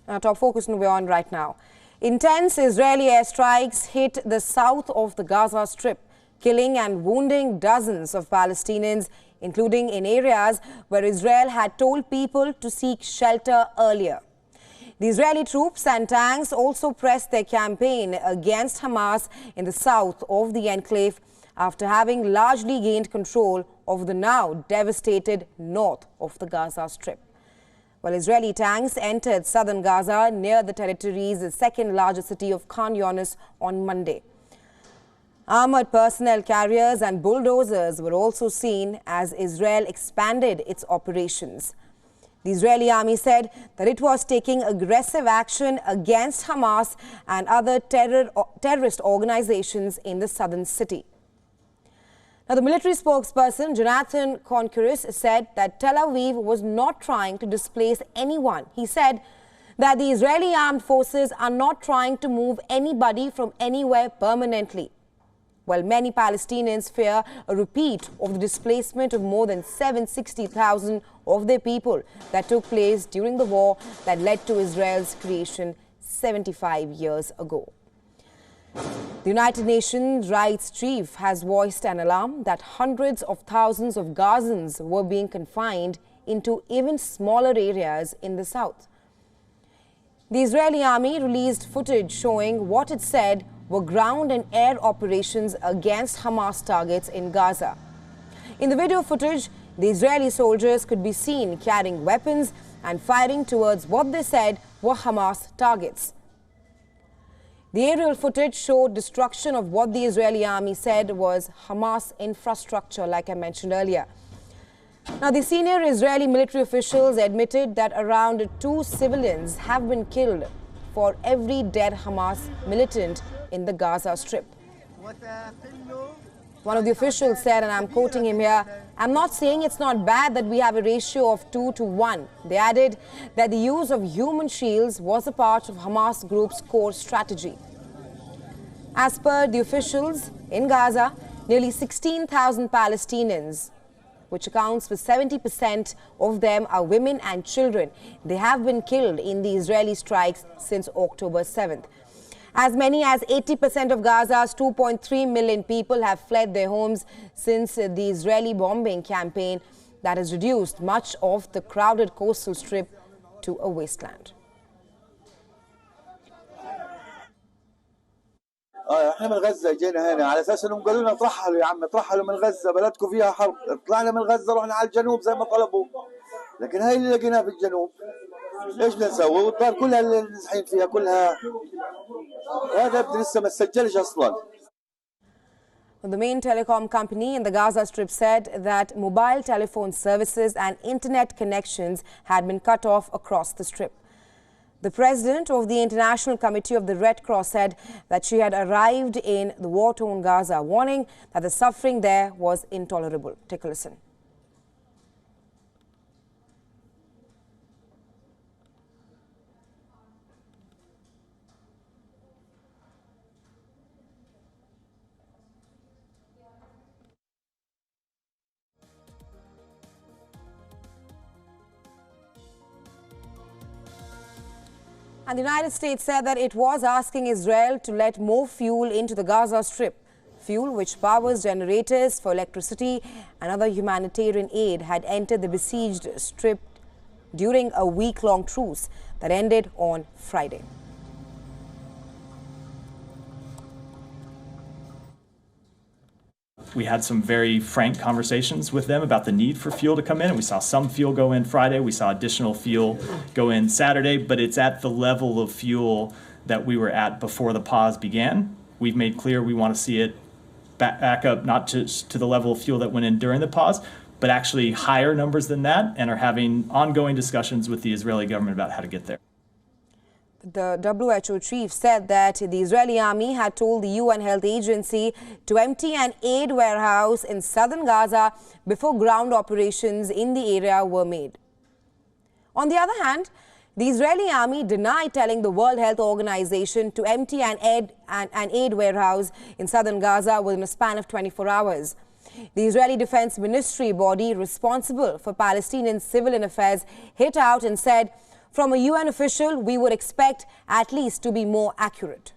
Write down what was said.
Our top focus we're on right now. Intense Israeli airstrikes hit the south of the Gaza Strip, killing and wounding dozens of Palestinians, including in areas where Israel had told people to seek shelter earlier. The Israeli troops and tanks also pressed their campaign against Hamas in the south of the enclave after having largely gained control of the now devastated north of the Gaza Strip. While Israeli tanks entered southern Gaza near the territory's second largest city of Khan Younis on Monday. Armored personnel carriers and bulldozers were also seen as Israel expanded its operations. The Israeli army said that it was taking aggressive action against Hamas and other terrorist organizations in the southern city. Now, the military spokesperson, Jonathan Conqueris, said that Tel Aviv was not trying to displace anyone. He said that the Israeli armed forces are not trying to move anybody from anywhere permanently. While many Palestinians fear a repeat of the displacement of more than 760,000 of their people that took place during the war that led to Israel's creation 75 years ago. The United Nations Rights Chief has voiced an alarm that hundreds of thousands of Gazans were being confined into even smaller areas in the south. The Israeli army released footage showing what it said were ground and air operations against Hamas targets in Gaza. In the video footage, the Israeli soldiers could be seen carrying weapons and firing towards what they said were Hamas targets. The aerial footage showed destruction of what the Israeli army said was Hamas infrastructure, like I mentioned earlier. Now, the senior Israeli military officials admitted that around 2 civilians have been killed for every dead Hamas militant in the Gaza Strip. One of the officials said, and I'm quoting him here, "I'm not saying it's not bad that we have a ratio of 2 to 1. They added that the use of human shields was a part of Hamas group's core strategy. As per the officials in Gaza, nearly 16,000 Palestinians, which accounts for 70% of them, are women and children. They have been killed in the Israeli strikes since October 7th. As many as 80% of Gaza's 2.3 million people have fled their homes since the Israeli bombing campaign that has reduced much of the crowded coastal strip to a wasteland." احنا من غزه جينا هنا على اساس انهم قالوا لنا ترحلوا يا عم، ترحلوا من غزه، بلدكم فيها حرب. طلعنا من غزه رحنا على الجنوب زي ما طلبوا، لكن هاي اللي لقيناها في الجنوب. ايش بدنا نسوي؟ والدار كلها اللي نزحين فيها كلها هذا لسه ما تسجلش اصلا. The main telecom company in the Gaza Strip said that mobile telephone services and internet connections had been cut off across the strip. The president of the International Committee of the Red Cross said that she had arrived in the war-torn Gaza, warning that the suffering there was intolerable. Take a listen. And the United States said that it was asking Israel to let more fuel into the Gaza Strip. Fuel which powers generators for electricity and other humanitarian aid had entered the besieged strip during a week-long truce that ended on Friday. We had some very frank conversations with them about the need for fuel to come in. We saw some fuel go in Friday. We saw additional fuel go in Saturday, but it's at the level of fuel that we were at before the pause began. We've made clear we want to see it back up, not just to the level of fuel that went in during the pause, but actually higher numbers than that, and are having ongoing discussions with the Israeli government about how to get there. The WHO chief said that the Israeli army had told the UN Health Agency to empty an aid warehouse in southern Gaza before ground operations in the area were made. On the other hand, the Israeli army denied telling the World Health Organization to empty an aid warehouse in southern Gaza within a span of 24 hours. The Israeli Defense Ministry body responsible for Palestinian civilian affairs hit out and said From a UN official, we would expect at least to be more accurate.